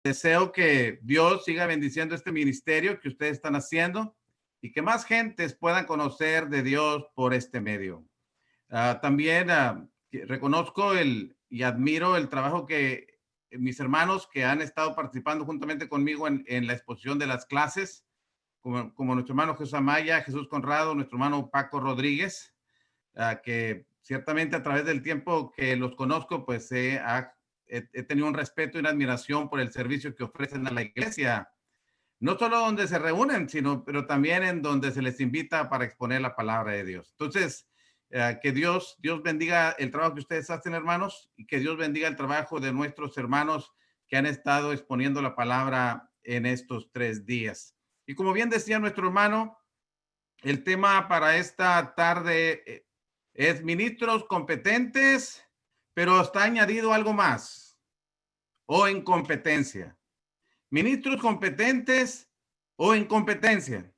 deseo que Dios siga bendiciendo este ministerio que ustedes están haciendo y que más gentes puedan conocer de Dios por este medio. También reconozco y admiro el trabajo que mis hermanos que han estado participando juntamente conmigo en la exposición de las clases, como nuestro hermano Jesús Amaya, Jesús Conrado, nuestro hermano Paco Rodríguez, que ciertamente a través del tiempo que los conozco, pues he tenido un respeto y una admiración por el servicio que ofrecen a la iglesia, no solo donde se reúnen, pero también en donde se les invita para exponer la palabra de Dios. Entonces, que Dios bendiga el trabajo que ustedes hacen, hermanos, y que Dios bendiga el trabajo de nuestros hermanos que han estado exponiendo la palabra en estos 3 días. Y como bien decía nuestro hermano, el tema para esta tarde es ministros competentes, pero está añadido algo más, o incompetencia. Ministros competentes o incompetencia.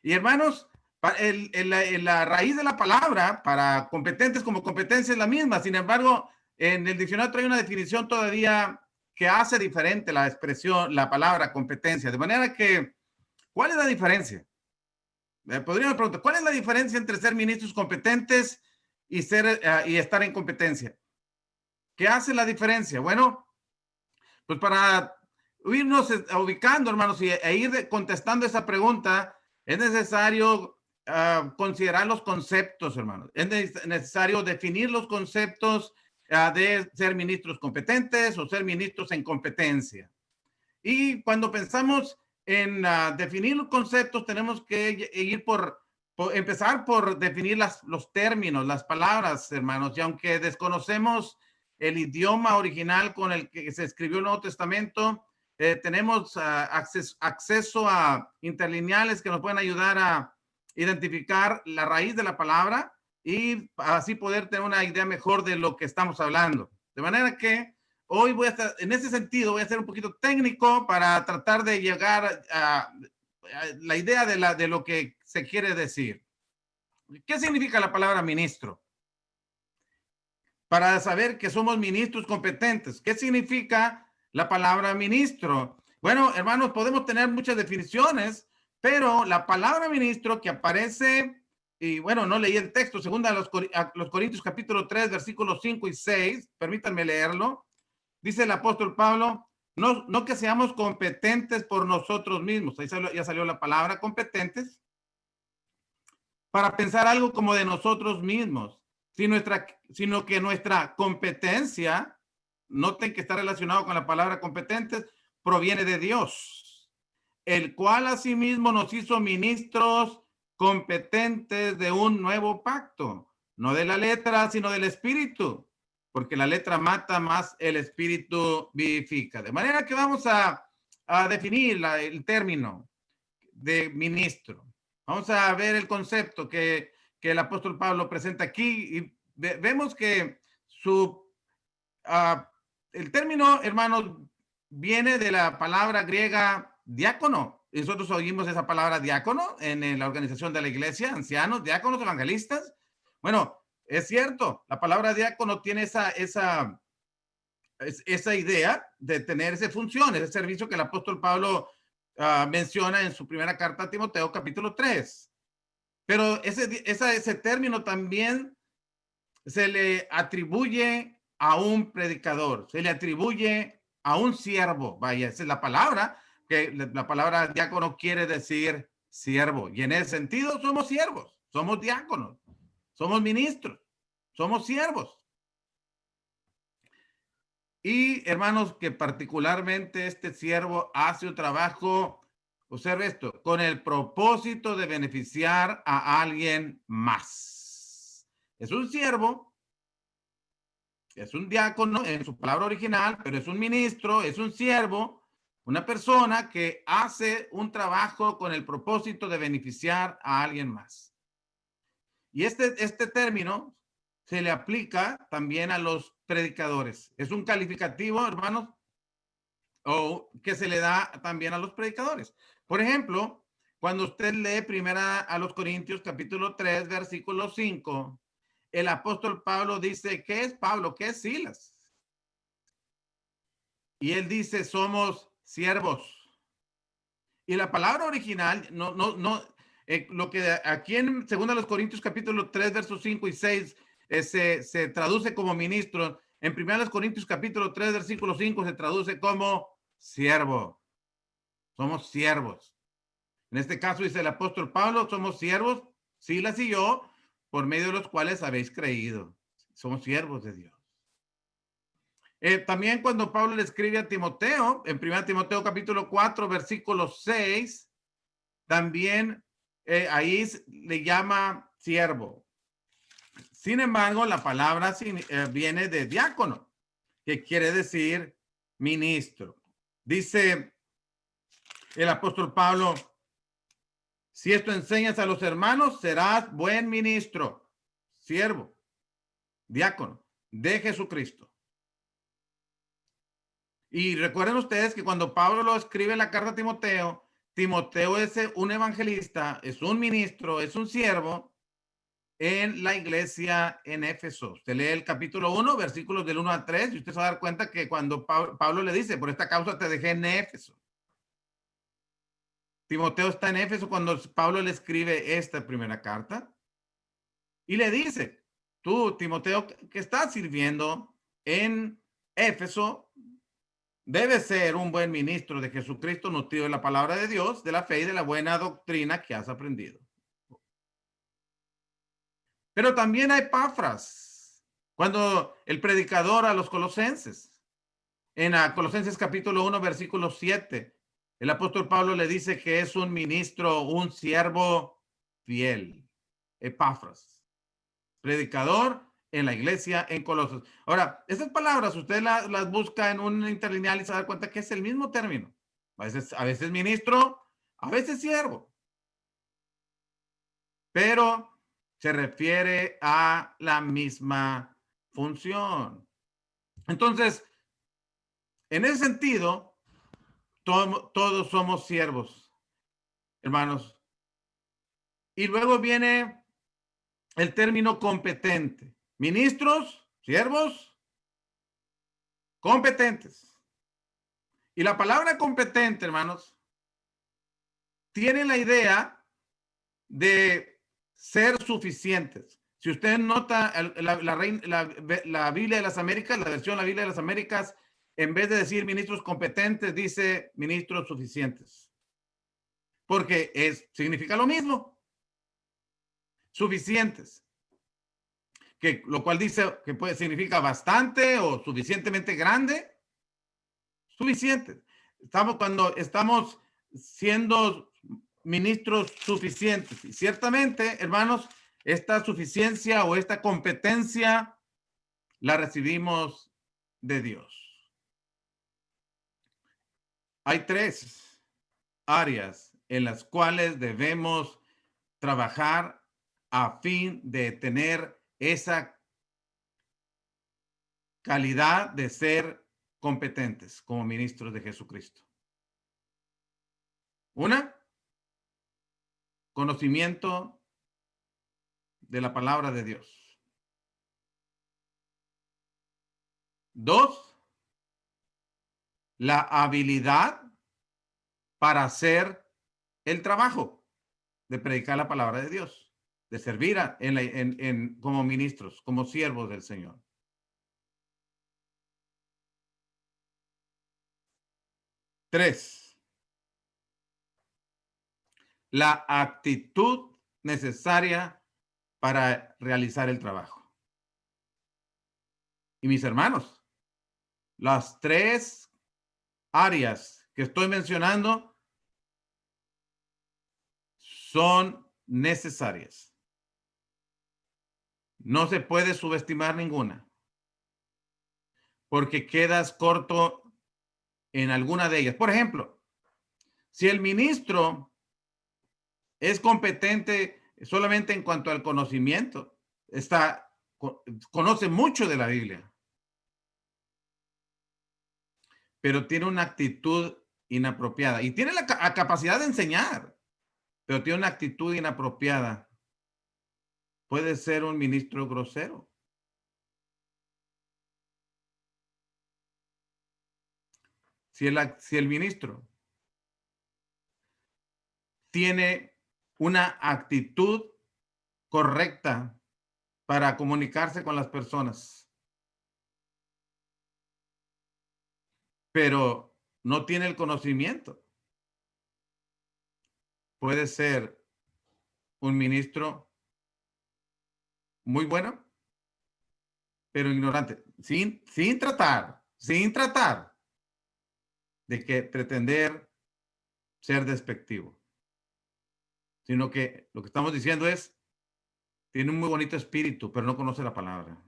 Y hermanos, la raíz de la palabra para competentes como competencia es la misma. Sin embargo, en el diccionario trae una definición todavía que hace diferente la expresión, la palabra competencia. De manera que, ¿cuál es la diferencia? Podríamos preguntar, ¿cuál es la diferencia entre ser ministros competentes y estar en competencia? ¿Qué hace la diferencia? Bueno, pues para irnos ubicando, hermanos, e ir contestando esa pregunta, es necesario considerar los conceptos, hermanos. Es necesario definir los conceptos de ser ministros competentes o ser ministros en competencia. Y cuando pensamos en definir los conceptos, tenemos que ir empezar por definir los términos, las palabras, hermanos. Y aunque desconocemos el idioma original con el que se escribió el Nuevo Testamento, tenemos acceso a interlineales que nos pueden ayudar a identificar la raíz de la palabra y así poder tener una idea mejor de lo que estamos hablando. De manera que hoy voy a estar, en ese sentido, voy a ser un poquito técnico para tratar de llegar a la idea de lo que se quiere decir. ¿Qué significa la palabra ministro? Para saber que somos ministros competentes. ¿Qué significa la palabra ministro? Bueno, hermanos, podemos tener muchas definiciones, pero la palabra ministro que aparece, y bueno, no leí el texto, segunda a los Corintios capítulo 3, versículos 5 y 6, permítanme leerlo. Dice el apóstol Pablo, no que seamos competentes por nosotros mismos, ahí ya salió la palabra competentes, para pensar algo como de nosotros mismos, sino que nuestra competencia, noten que está relacionado con la palabra competentes, proviene de Dios, el cual asimismo nos hizo ministros competentes de un nuevo pacto, no de la letra, sino del espíritu, porque la letra mata, más el espíritu vivifica. De manera que vamos a definir el término de ministro. Vamos a ver el concepto que el apóstol Pablo presenta aquí y vemos que el término, hermanos, viene de la palabra griega diácono. Nosotros oímos esa palabra diácono en la organización de la iglesia, ancianos, diáconos, evangelistas. Bueno, es cierto, la palabra diácono tiene esa idea de tener esa función, ese servicio que el apóstol Pablo menciona en su primera carta a Timoteo, capítulo 3. Pero ese término también se le atribuye a un predicador, se le atribuye a un siervo. Vaya, esa es la palabra, que la palabra diácono quiere decir siervo. Y en ese sentido somos siervos, somos diáconos, somos ministros, somos siervos. Y hermanos, que particularmente este siervo hace un trabajo, observe esto, con el propósito de beneficiar a alguien más. Es un siervo, es un diácono en su palabra original, pero es un ministro, es un siervo, una persona que hace un trabajo con el propósito de beneficiar a alguien más. Y este término se le aplica también a los predicadores. Es un calificativo, hermanos, o que se le da también a los predicadores. Por ejemplo, cuando usted lee primera a los Corintios capítulo 3, versículo 5, el apóstol Pablo dice, ¿qué es Pablo? ¿Qué es Silas? Y él dice, somos siervos. Y la palabra original, lo que aquí en 2 Corintios capítulo 3, versos 5 y 6, se traduce como ministro. En 1 Corintios capítulo 3, versículo 5 se traduce como siervo. Somos siervos. En este caso dice el apóstol Pablo, somos siervos, Silas y yo, por medio de los cuales habéis creído. Somos siervos de Dios. También cuando Pablo le escribe a Timoteo, en 1 Timoteo capítulo 4, versículo 6, también ahí le llama siervo. Sin embargo, la palabra viene de diácono, que quiere decir ministro. Dice el apóstol Pablo, si esto enseñas a los hermanos, serás buen ministro, siervo, diácono de Jesucristo. Y recuerden ustedes que cuando Pablo lo escribe en la carta a Timoteo, Timoteo es un evangelista, es un ministro, es un siervo en la iglesia en Éfeso. Usted lee el capítulo 1, versículos del 1 al 3, y usted se va a dar cuenta que cuando Pablo le dice, por esta causa te dejé en Éfeso. Timoteo está en Éfeso cuando Pablo le escribe esta primera carta y le dice, tú, Timoteo, que estás sirviendo en Éfeso, debes ser un buen ministro de Jesucristo, nutrido de la palabra de Dios, de la fe y de la buena doctrina que has aprendido. Pero también hay Epafras, cuando el predicador a los colosenses, en Colosenses capítulo 1, versículo 7, el apóstol Pablo le dice que es un ministro, un siervo fiel. Epafras, predicador en la iglesia en Colosas. Ahora, esas palabras usted las busca en un interlineal y se da cuenta que es el mismo término. A veces ministro, a veces siervo. Pero se refiere a la misma función. Entonces, en ese sentido, todos somos siervos, hermanos. Y luego viene el término competente. Ministros, siervos, competentes. Y la palabra competente, hermanos, tiene la idea de ser suficientes. Si usted nota la Biblia de las Américas, la versión de la Biblia de las Américas, en vez de decir ministros competentes, dice ministros suficientes. Porque significa lo mismo. Suficientes. Lo cual dice que significa bastante o suficientemente grande. Suficientes. Cuando estamos siendo ministros suficientes. Y ciertamente, hermanos, esta suficiencia o esta competencia la recibimos de Dios. Hay 3 áreas en las cuales debemos trabajar a fin de tener esa calidad de ser competentes como ministros de Jesucristo. Una, conocimiento de la palabra de Dios. 2, la habilidad para hacer el trabajo de predicar la palabra de Dios, de servir como ministros, como siervos del Señor. 3, la actitud necesaria para realizar el trabajo. Y mis hermanos, las 3 áreas que estoy mencionando son necesarias. No se puede subestimar ninguna, porque quedas corto en alguna de ellas. Por ejemplo, si el ministro es competente solamente en cuanto al conocimiento, conoce mucho de la Biblia, pero tiene una actitud inapropiada y tiene la capacidad de enseñar, pero tiene una actitud inapropiada. Puede ser un ministro grosero. si el ministro tiene una actitud correcta para comunicarse con las personas, pero no tiene el conocimiento, puede ser un ministro muy bueno, pero ignorante, sin tratar de que pretender ser despectivo, sino que lo que estamos diciendo es, tiene un muy bonito espíritu, pero no conoce la palabra.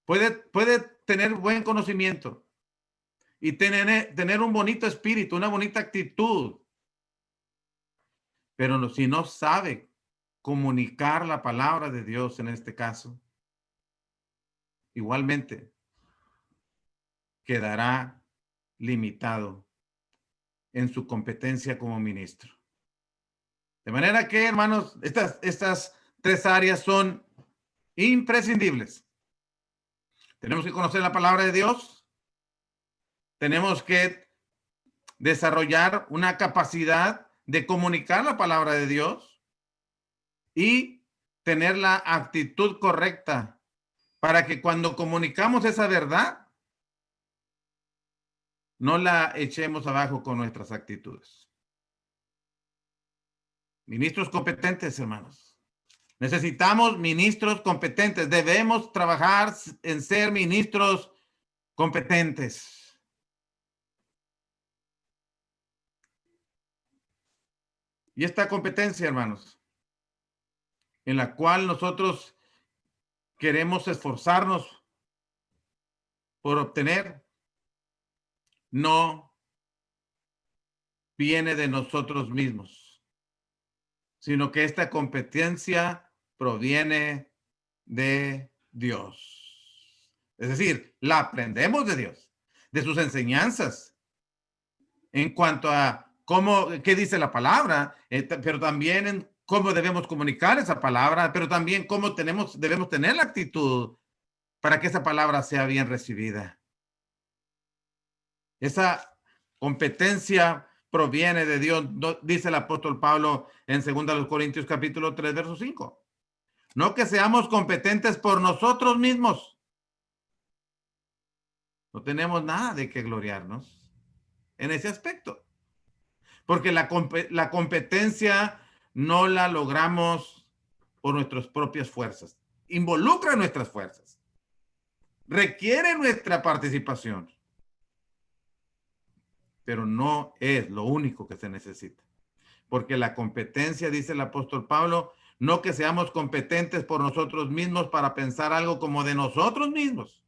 Puede tener buen conocimiento y tener un bonito espíritu, una bonita actitud, pero no, si no sabe comunicar la palabra de Dios en este caso, igualmente quedará limitado en su competencia como ministro. De manera que, hermanos, estas tres áreas son imprescindibles. Tenemos que conocer la palabra de Dios, tenemos que desarrollar una capacidad de comunicar la palabra de Dios y tener la actitud correcta para que cuando comunicamos esa verdad, no la echemos abajo con nuestras actitudes. Ministros competentes, hermanos. Necesitamos ministros competentes. Debemos trabajar en ser ministros competentes. Y esta competencia, hermanos, en la cual nosotros queremos esforzarnos por obtener, no viene de nosotros mismos, sino que esta competencia proviene de Dios. Es decir, la aprendemos de Dios, de sus enseñanzas, en cuanto a qué dice la palabra, pero también en cómo debemos comunicar esa palabra, pero también cómo debemos tener la actitud para que esa palabra sea bien recibida. Esa competencia proviene de Dios, dice el apóstol Pablo en 2 Corintios capítulo 3, verso 5. No que seamos competentes por nosotros mismos. No tenemos nada de qué gloriarnos en ese aspecto. Porque la competencia no la logramos por nuestras propias fuerzas. Involucra nuestras fuerzas. Requiere nuestra participación. Pero no es lo único que se necesita. Porque la competencia, dice el apóstol Pablo, no que seamos competentes por nosotros mismos para pensar algo como de nosotros mismos,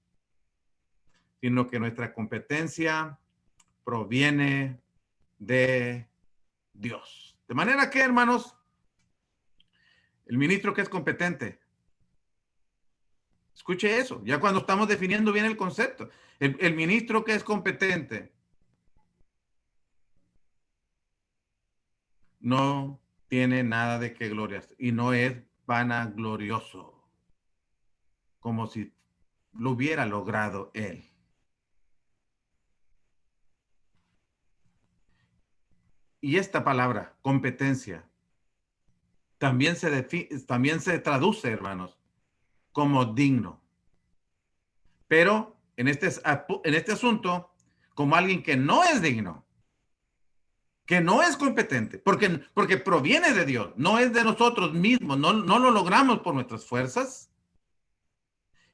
sino que nuestra competencia proviene de Dios. De manera que, hermanos, el ministro que es competente, escuche eso, ya cuando estamos definiendo bien el concepto, el ministro que es competente no tiene nada de qué gloriarse y no es vanaglorioso, como si lo hubiera logrado él. Y esta palabra, competencia, también se traduce, hermanos, como digno. Pero en este asunto, como alguien que no es digno, que no es competente, porque proviene de Dios, no es de nosotros mismos, no lo logramos por nuestras fuerzas.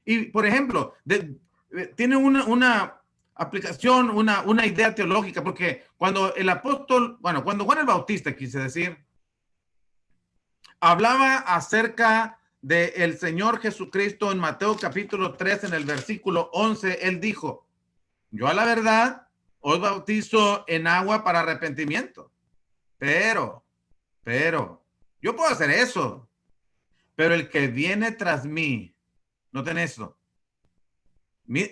Y, por ejemplo, tiene una aplicación, una idea teológica, porque cuando cuando Juan el Bautista, quise decir, hablaba acerca del Señor Jesucristo en Mateo capítulo 3, en el versículo 11, él dijo, yo a la verdad os bautizo en agua para arrepentimiento, pero, yo puedo hacer eso, pero el que viene tras mí, noten eso,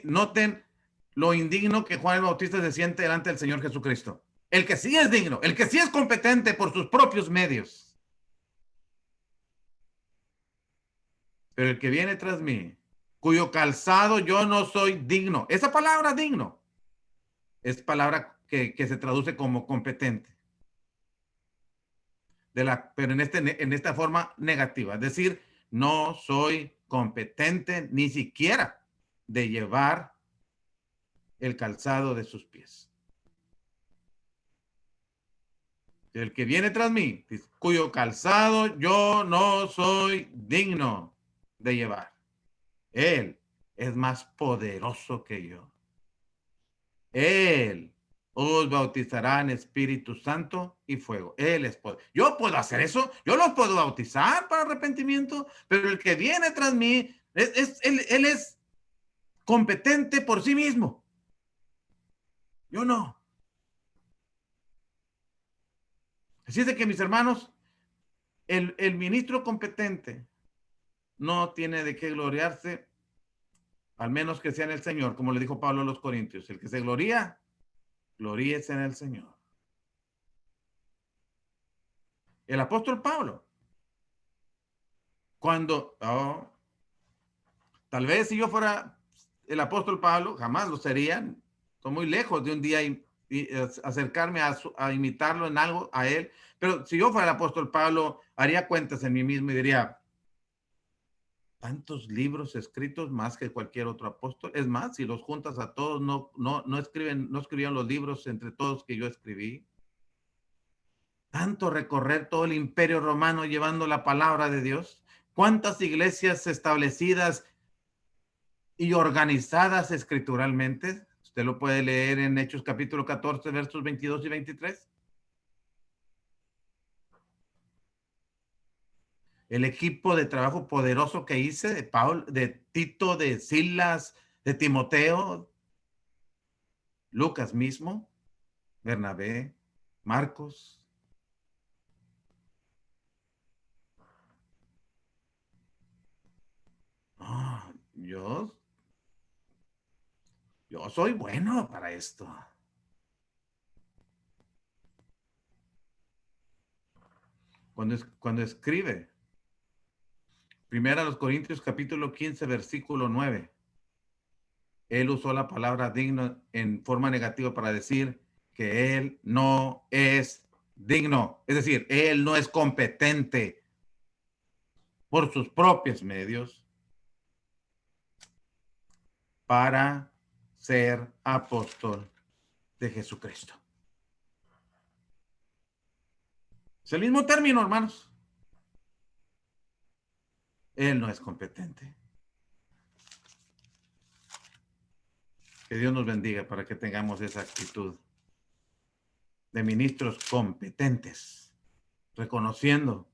noten lo indigno que Juan el Bautista se siente delante del Señor Jesucristo. El que sí es digno, el que sí es competente por sus propios medios. Pero el que viene tras mí, cuyo calzado yo no soy digno. Esa palabra digno es palabra que se traduce como competente. Pero en esta forma negativa. Es decir, no soy competente ni siquiera de llevar el calzado de sus pies. El que viene tras mí, cuyo calzado yo no soy digno de llevar. Él es más poderoso que yo. Él os bautizará en Espíritu Santo y fuego. Él es poder. Yo puedo hacer eso. Yo los puedo bautizar para arrepentimiento, pero el que viene tras mí, él es competente por sí mismo. Yo no. Así es de que, mis hermanos, el ministro competente no tiene de qué gloriarse, al menos que sea en el Señor, como le dijo Pablo a los Corintios. El que se gloría, gloríese en el Señor. El apóstol Pablo, tal vez si yo fuera el apóstol Pablo, jamás lo sería. Estoy muy lejos de un día acercarme a imitarlo en algo a él. Pero si yo fuera el apóstol Pablo, haría cuentas en mí mismo y diría, tantos libros escritos más que cualquier otro apóstol. Es más, si los juntas a todos, no escribían los libros entre todos que yo escribí. Tanto recorrer todo el imperio romano llevando la palabra de Dios. ¿Cuántas iglesias establecidas y organizadas escrituralmente? Usted lo puede leer en Hechos capítulo 14, versos 22 y 23. El equipo de trabajo poderoso que hice de Pablo, de Tito, de Silas, de Timoteo, Lucas mismo, Bernabé, Marcos. Oh, yo soy bueno para esto. Cuando escribe, primero a los Corintios capítulo 15, versículo 9, él usó la palabra digno en forma negativa para decir que él no es digno. Es decir, él no es competente por sus propios medios para ser apóstol de Jesucristo. Es el mismo término, hermanos. Él no es competente. Que Dios nos bendiga para que tengamos esa actitud de ministros competentes, reconociendo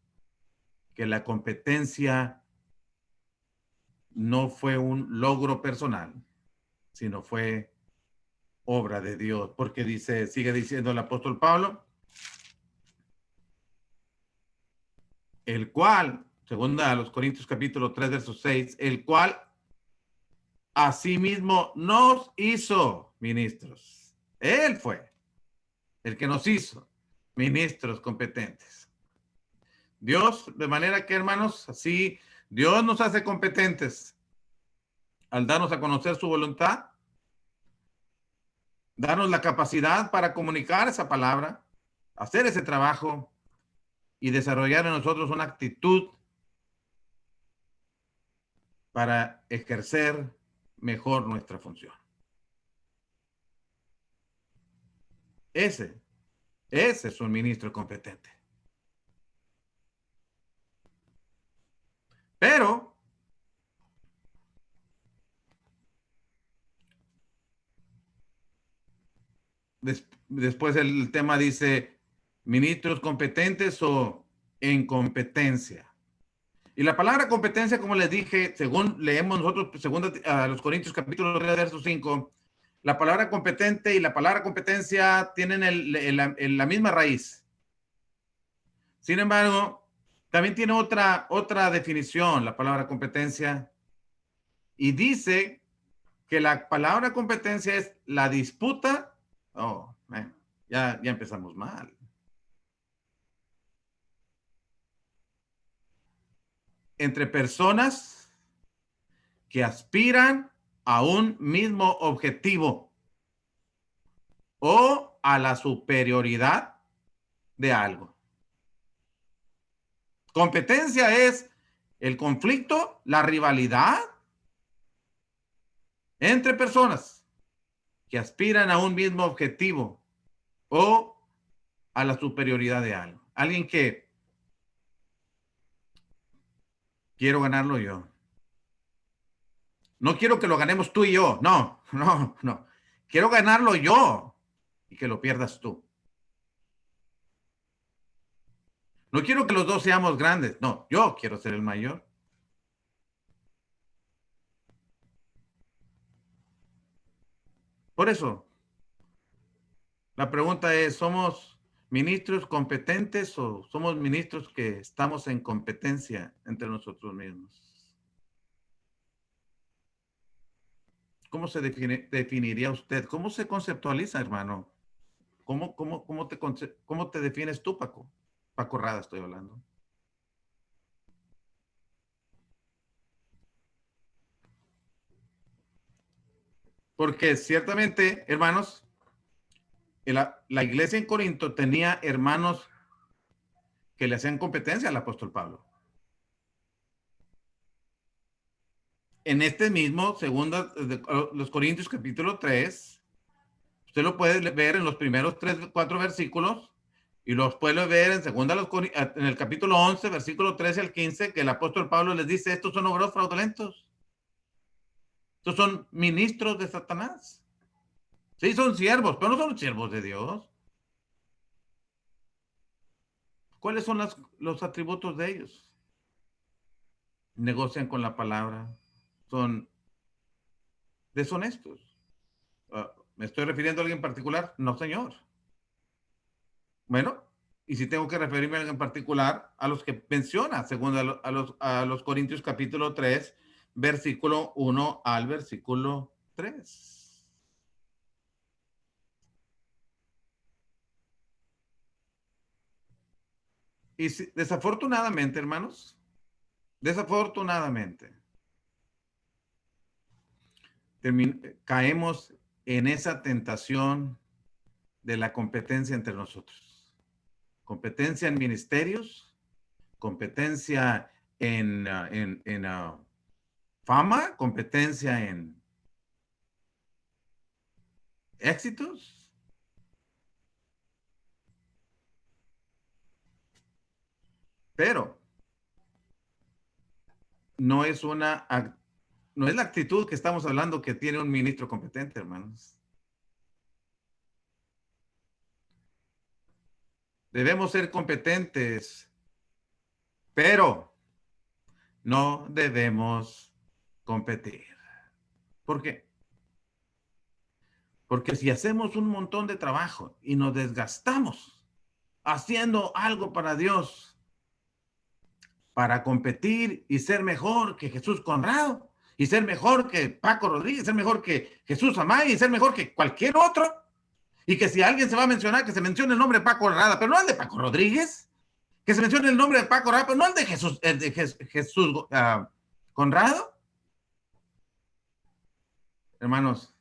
que la competencia no fue un logro personal, sino fue obra de Dios, porque sigue diciendo el apóstol Pablo, el cual, segunda a los Corintios capítulo 3, verso 6, el cual asimismo nos hizo ministros. Él fue el que nos hizo ministros competentes. Dios, de manera que, hermanos, así Dios nos hace competentes al darnos a conocer su voluntad, darnos la capacidad para comunicar esa palabra, hacer ese trabajo y desarrollar en nosotros una actitud para ejercer mejor nuestra función. Ese es un ministro competente. Pero después el tema dice ministros competentes o en competencia. Y la palabra competencia, como les dije, según leemos nosotros, según a los Corintios capítulo 3, verso 5, la palabra competente y la palabra competencia tienen la misma raíz. Sin embargo, también tiene otra definición, la palabra competencia, y dice que la palabra competencia es la disputa. Oh, ya empezamos mal. Entre personas que aspiran a un mismo objetivo o a la superioridad de algo. Competencia es el conflicto, la rivalidad entre personas que aspiran a un mismo objetivo o a la superioridad de algo. Alguien que quiero ganarlo yo. No quiero que lo ganemos tú y yo. No, no, no. Quiero ganarlo yo y que lo pierdas tú. No quiero que los dos seamos grandes. No, yo quiero ser el mayor. Por eso, la pregunta es, ¿somos ministros competentes o somos ministros que estamos en competencia entre nosotros mismos? ¿Cómo se definiría usted? ¿Cómo se conceptualiza, hermano? ¿Cómo te defines tú, Paco? Paco Rada estoy hablando. Porque ciertamente, hermanos, la iglesia en Corinto tenía hermanos que le hacían competencia al apóstol Pablo. En este mismo, segunda de los Corintios capítulo 3, usted lo puede ver en los primeros 4 versículos y los puede ver en segunda en el capítulo 11, versículo 13 al 15, que el apóstol Pablo les dice, estos son obreros fraudulentos. Estos son ministros de Satanás. Sí, son siervos, pero no son siervos de Dios. ¿Cuáles son los atributos de ellos? Negocian con la palabra, son deshonestos. ¿Me estoy refiriendo a alguien en particular? No, señor. Bueno, y si tengo que referirme a alguien en particular, a los que menciona, según a los Corintios capítulo 3, versículo 1 al versículo 3. Y desafortunadamente, hermanos, desafortunadamente, caemos en esa tentación de la competencia entre nosotros. Competencia en ministerios, competencia en fama, competencia en éxitos. Pero no es no es la actitud que estamos hablando que tiene un ministro competente, hermanos. Debemos ser competentes, pero no debemos competir. ¿Por qué? Porque si hacemos un montón de trabajo y nos desgastamos haciendo algo para Dios, para competir y ser mejor que Jesús Conrado, y ser mejor que Paco Rodríguez, ser mejor que Jesús Amaya, y ser mejor que cualquier otro, y que si alguien se va a mencionar, que se mencione el nombre de Paco Rada, pero no el de Paco Rodríguez, que se mencione el nombre de Paco Rada, pero no el de Jesús Conrado. Hermanos,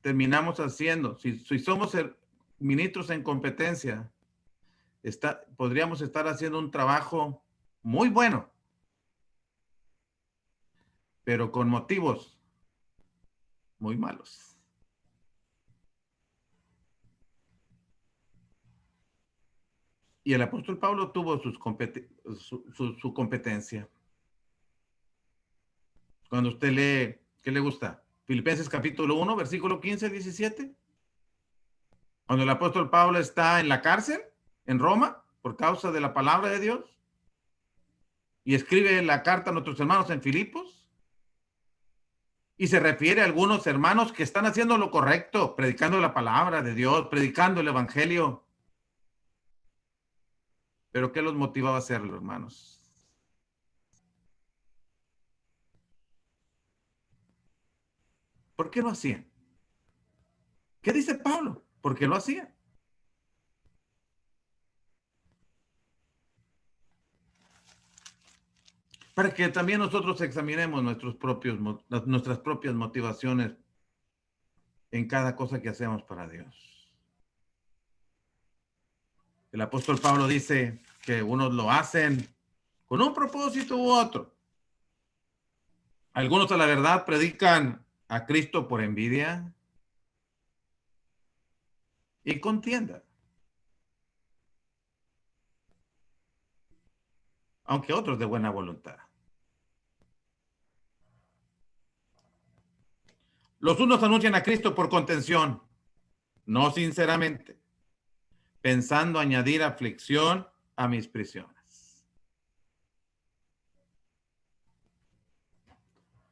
terminamos haciendo, si somos ministros en competencia, podríamos estar haciendo un trabajo muy bueno, pero con motivos muy malos. Y el apóstol Pablo tuvo su competencia. Cuando usted lee, ¿qué le gusta? Filipenses capítulo 1, versículo 15, 17. Cuando el apóstol Pablo está en la cárcel, en Roma, por causa de la palabra de Dios, y escribe la carta a nuestros hermanos en Filipos, y se refiere a algunos hermanos que están haciendo lo correcto, predicando la palabra de Dios, predicando el evangelio. Pero ¿qué los motivaba a hacerlo, hermanos? ¿Por qué lo hacían? ¿Qué dice Pablo? ¿Por qué lo hacían? para que también nosotros examinemos nuestras propias motivaciones en cada cosa que hacemos para Dios. El apóstol Pablo dice que unos lo hacen con un propósito u otro. Algunos a la verdad predican a Cristo por envidia y contienda, aunque otros de buena voluntad. Los unos anuncian a Cristo por contención, no sinceramente, pensando añadir aflicción a mis prisiones.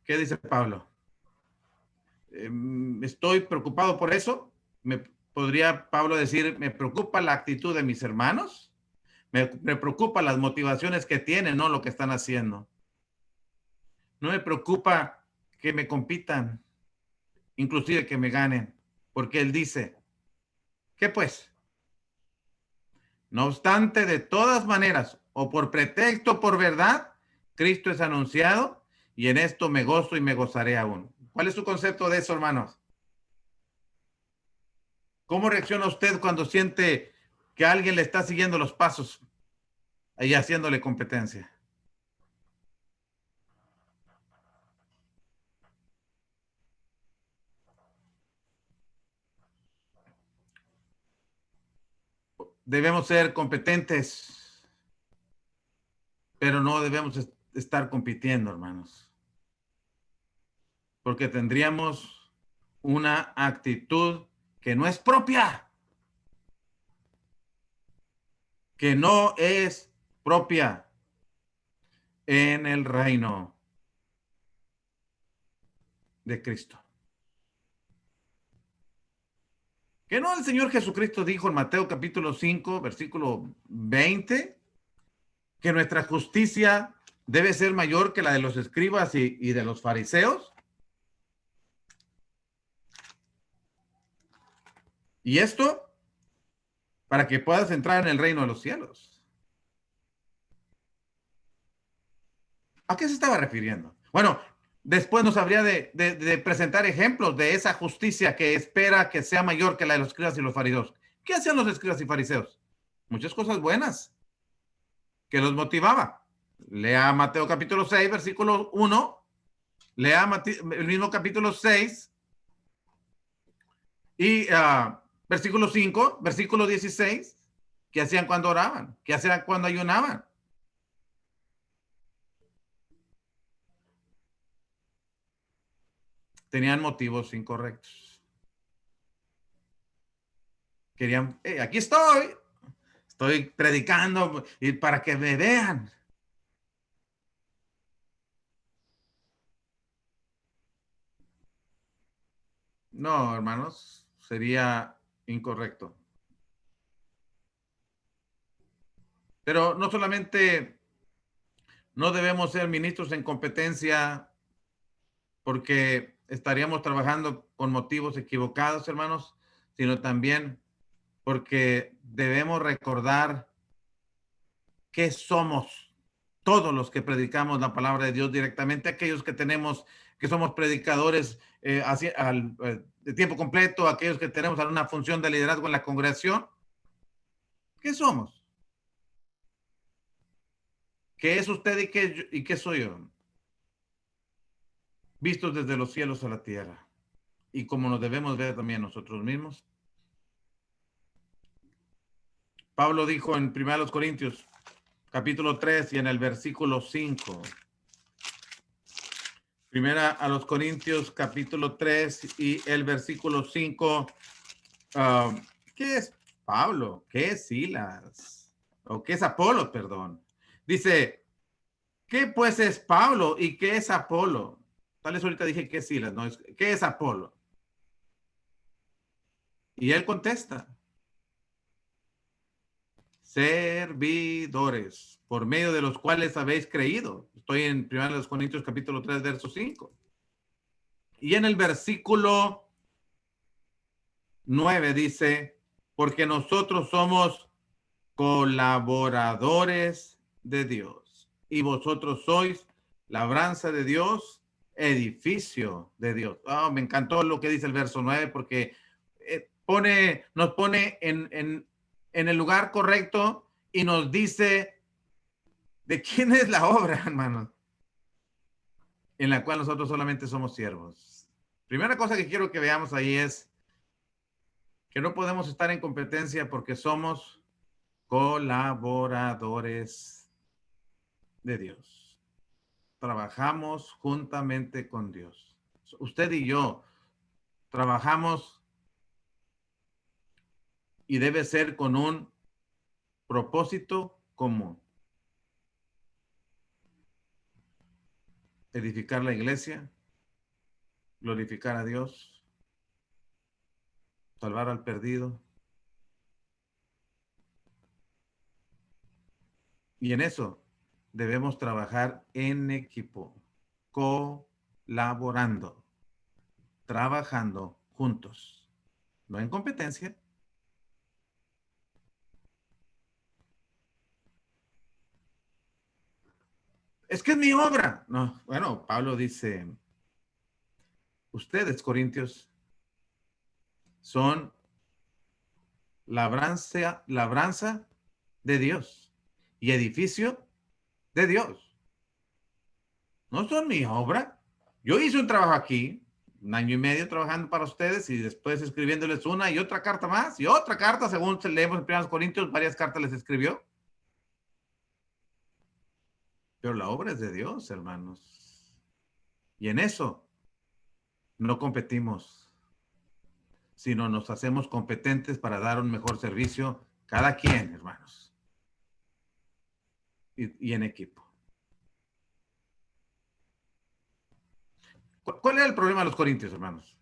¿Qué dice Pablo? Estoy preocupado por eso. ¿Podría Pablo decir, me preocupa la actitud de mis hermanos? Me preocupa las motivaciones que tienen, no lo que están haciendo. No me preocupa que me compitan, inclusive que me ganen, porque él dice, ¿qué pues? No obstante, de todas maneras, o por pretexto o por verdad, Cristo es anunciado y en esto me gozo y me gozaré aún. ¿Cuál es su concepto de eso, hermanos? ¿Cómo reacciona usted cuando siente que alguien le está siguiendo los pasos y haciéndole competencia? Debemos ser competentes, pero no debemos estar compitiendo, hermanos, porque tendríamos una actitud que no es propia, que no es propia en el reino de Cristo. Que no el Señor Jesucristo dijo en Mateo capítulo 5, versículo 20, que nuestra justicia debe ser mayor que la de los escribas y de los fariseos. Y esto para que puedas entrar en el reino de los cielos. ¿A qué se estaba refiriendo? Bueno, después nos habría de presentar ejemplos de esa justicia que espera que sea mayor que la de los escribas y los fariseos. ¿Qué hacían los escribas y fariseos? Muchas cosas buenas que los motivaba. Lea Mateo capítulo 6, versículo 1. Lea el mismo capítulo 6 y versículo 5, versículo 16. ¿Qué hacían cuando oraban? ¿Qué hacían cuando ayunaban? Tenían motivos incorrectos. Querían, aquí estoy predicando y para que me vean. No, hermanos, sería incorrecto. Pero no solamente no debemos ser ministros en competencia porque estaríamos trabajando con motivos equivocados, hermanos, sino también porque debemos recordar que somos todos los que predicamos la palabra de Dios directamente, aquellos que que somos predicadores de tiempo completo, aquellos que tenemos alguna función de liderazgo en la congregación. ¿Qué somos? ¿Qué es usted y qué soy yo? Vistos desde los cielos a la tierra. Y como nos debemos ver también nosotros mismos. Pablo dijo en 1 Corintios, capítulo 3 y en el versículo 5. Primera a los Corintios, capítulo 3 y el versículo 5. ¿Qué es Pablo? ¿Qué es Silas? ¿O qué es Apolo? Perdón. Dice, ¿qué pues es Pablo y qué es Apolo? Tal vez ahorita dije que es Silas, ¿no? ¿Qué es Apolo? Y él contesta, servidores, por medio de los cuales habéis creído. Estoy en 1 Corintios capítulo 3, verso 5. Y en el versículo 9 dice, porque nosotros somos colaboradores de Dios y vosotros sois labranza de Dios, edificio de Dios. Oh, me encantó lo que dice el verso 9 porque nos pone en el lugar correcto y nos dice de quién es la obra, hermanos, en la cual nosotros solamente somos siervos. Primera cosa que quiero que veamos ahí es que no podemos estar en competencia porque somos colaboradores de Dios. Trabajamos juntamente con Dios. Usted y yo trabajamos y debe ser con un propósito común. Edificar la iglesia, glorificar a Dios, salvar al perdido. Y en eso debemos trabajar en equipo, colaborando, trabajando juntos, no en competencia. Es que es mi obra. No, bueno, Pablo dice, ustedes, corintios, son labranza de Dios y edificio de Dios. No son mi obra. Yo hice un trabajo aquí, 1 año y medio trabajando para ustedes y después escribiéndoles una y otra carta más y otra carta, según leemos en 1 Corintios, varias cartas les escribió. Pero la obra es de Dios, hermanos. Y en eso no competimos, sino nos hacemos competentes para dar un mejor servicio cada quien, hermanos. Y en equipo. ¿Cuál era el problema de los corintios, hermanos?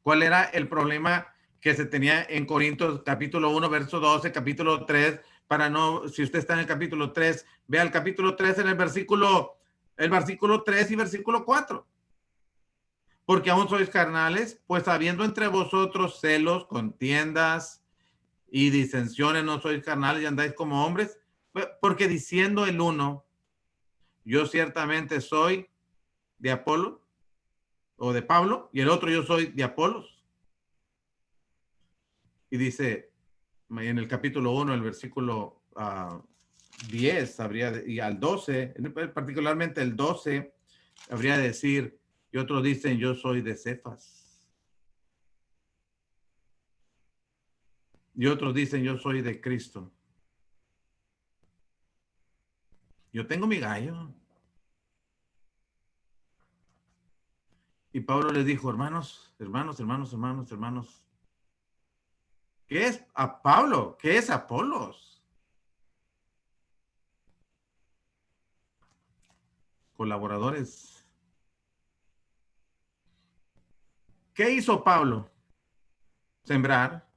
¿Cuál era el problema que se tenía en Corintios capítulo 1, verso 12, capítulo 3? Para no, si usted está en el capítulo 3, vea el capítulo 3 en el versículo 3 y versículo 4. Porque aún sois carnales, pues habiendo entre vosotros celos, contiendas y disensiones, no sois carnales y andáis como hombres. Porque diciendo el uno, yo ciertamente soy de Apolo o de Pablo, y el otro yo soy de Apolos. Y dice en el capítulo 1, el versículo 10, y al 12, particularmente el 12, habría de decir, y otros dicen, yo soy de Cefas. Y otros dicen, yo soy de Cristo. Yo tengo mi gallo. Y Pablo les dijo, hermanos, ¿qué es a Pablo? ¿Qué es Apolos? Colaboradores. ¿Qué hizo Pablo? Sembrar.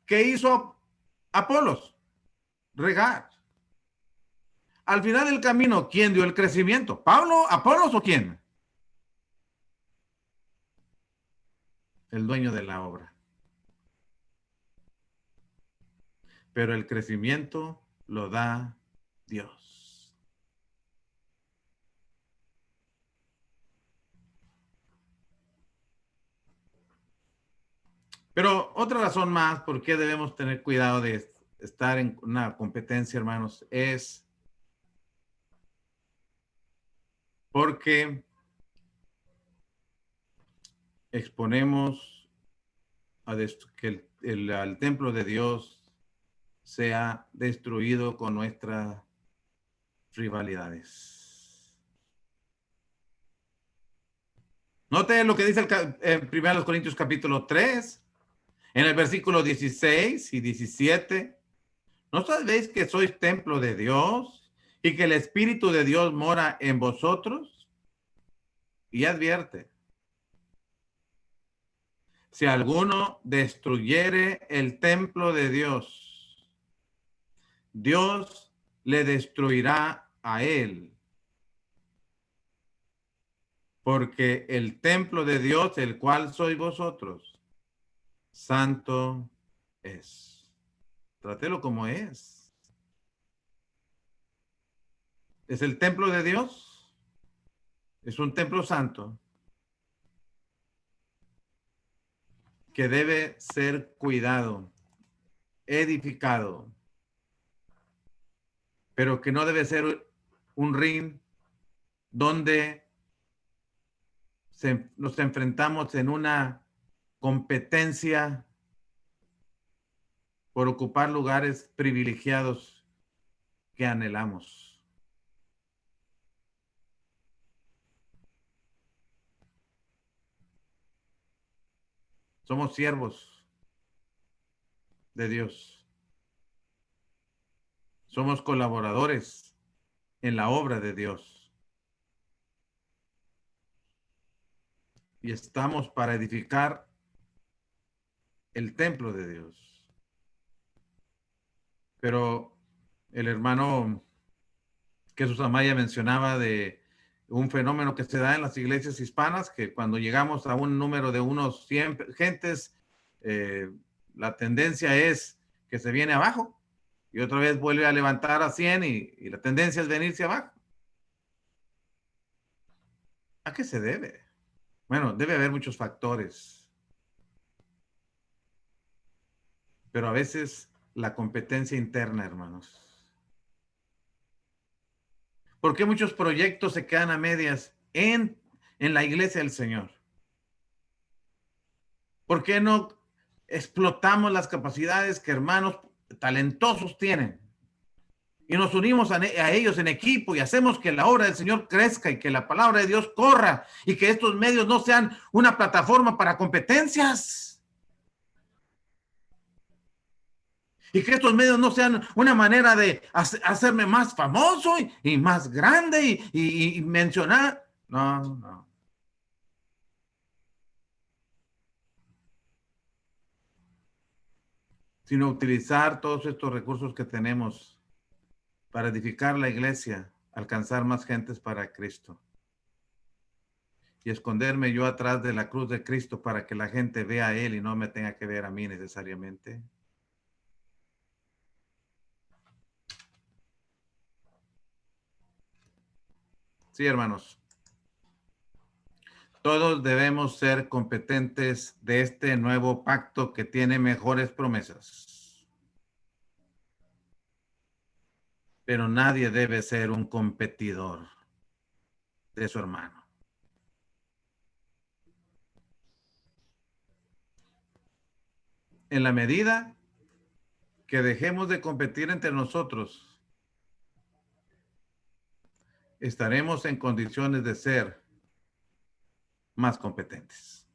¿Qué hizo Apolos? Regar. Al final del camino, ¿quién dio el crecimiento? ¿Pablo, Apolos o quién? El dueño de la obra. Pero el crecimiento lo da Dios. Pero otra razón más por qué debemos tener cuidado de estar en una competencia, hermanos, es porque exponemos que al templo de Dios sea destruido con nuestras rivalidades. Note lo que dice el 1 Corintios capítulo 3, en el versículo 16 y 17. ¿No sabéis que sois templo de Dios y que el Espíritu de Dios mora en vosotros? Y advierte, si alguno destruyere el templo de Dios, Dios le destruirá a él. Porque el templo de Dios, el cual sois vosotros, santo es. Trátelo como es. es el templo de Dios. Es un templo santo que debe ser cuidado, edificado, pero que no debe ser un ring donde nos enfrentamos en una competencia por ocupar lugares privilegiados que anhelamos. Somos siervos de Dios. Somos colaboradores en la obra de Dios. Y estamos para edificar el templo de Dios. Pero el hermano Jesús Amaya mencionaba de un fenómeno que se da en las iglesias hispanas, que cuando llegamos a un número de unos 100 gentes, la tendencia es que se viene abajo y otra vez vuelve a levantar a 100 y la tendencia es venirse abajo. ¿A qué se debe? Bueno, debe haber muchos factores, pero a veces la competencia interna, hermanos. ¿Por qué muchos proyectos se quedan a medias en la iglesia del Señor? ¿Por qué no explotamos las capacidades que hermanos talentosos tienen? Y nos unimos a ellos en equipo y hacemos que la obra del Señor crezca y que la palabra de Dios corra y que estos medios no sean una plataforma para competencias. Y que estos medios no sean una manera de hacerme más famoso y más grande y mencionar. No, no. Sino utilizar todos estos recursos que tenemos para edificar la iglesia, alcanzar más gentes para Cristo. Y esconderme yo atrás de la cruz de Cristo para que la gente vea a Él y no me tenga que ver a mí necesariamente. Sí, hermanos. Todos debemos ser competentes de este nuevo pacto que tiene mejores promesas. Pero nadie debe ser un competidor de su hermano. En la medida que dejemos de competir entre nosotros, estaremos en condiciones de ser más competentes.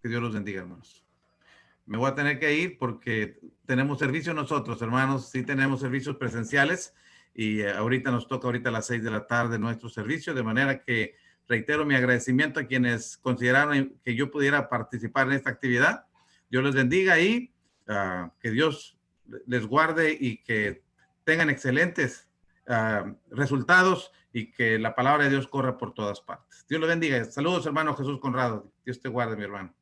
Que Dios los bendiga, hermanos. Me voy a tener que ir porque tenemos servicio nosotros, hermanos. Sí tenemos servicios presenciales y ahorita nos toca a las 6 de la tarde nuestro servicio, de manera que reitero mi agradecimiento a quienes consideraron que yo pudiera participar en esta actividad. Dios les bendiga y que Dios les guarde y que tengan excelentes resultados y que la palabra de Dios corra por todas partes. Dios les bendiga. Saludos, hermano Jesús Conrado. Dios te guarde, mi hermano.